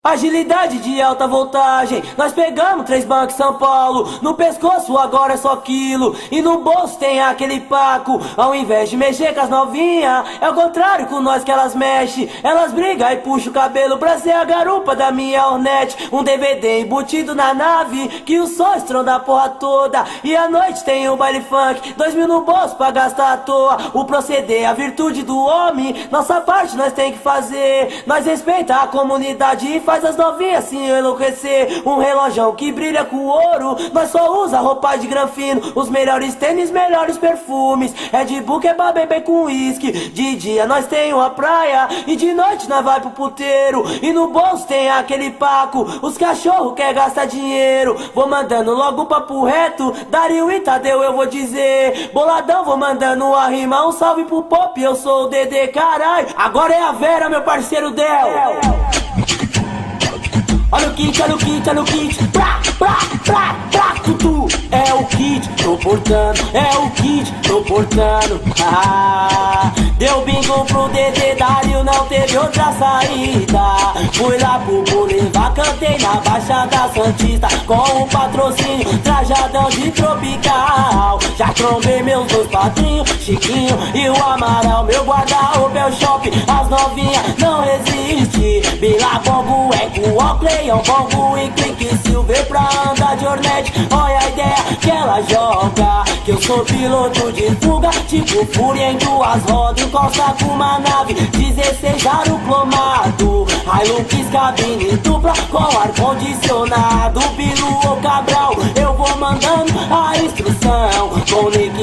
Agilidade de alta voltagem, nós pegamos 3 bancos em São Paulo. No pescoço agora é só quilo, e no bolso tem aquele paco. Ao invés de mexer com as novinhas, é o contrário com nós que elas mexem. Elas brigam e puxam o cabelo pra ser a garupa da minha Hornet. Um DVD embutido na nave, que o som estronda a porra toda. E à noite tem um baile funk, 2.000 no bolso pra gastar à toa. O proceder, a virtude do homem, nossa parte nós tem que fazer. Nós respeita a comunidade e faz as novinhas assim enlouquecer. Um relógio que brilha com ouro, nós só usa roupa de granfino. Os melhores tênis, melhores perfumes. Red Bull que é pra beber com uísque. De dia nós tem uma praia e de noite nós vai pro puteiro. E no bolso tem aquele paco, os cachorros quer gastar dinheiro. Vou mandando logo papo reto, Dario e Tadeu eu vou dizer. Boladão vou mandando uma rima, um salve pro Pop, eu sou o Dedê, carai. Agora é a Vera, meu parceiro Del. Olha o kit, olha o kit, olha o kit. Tutu. É o kit, tô portando. É o kit, tô portando. Deu bingo pro Dedê, Dario não teve outra saída. Fui lá pro Boulevard, cantei na Baixada Santista, com o patrocínio Trajadão de Tropical. Já trombei meus dois padrinhos, Chiquinho e o Amaral. Meu guarda-roupa é o shopping, as novinhas não resiste. Bilabongo, Eco, Ocleon, Bongo e Clique Silver pra andar de Hornet. Olha a ideia que ela joga, que eu sou piloto de fuga, tipo Fúria em 2 rodas, encosta com uma nave 16 aro cromado. Hilux cabine dupla com ar-condicionado. Bilu ou Cabral, eu vou mandando a instrução com Nick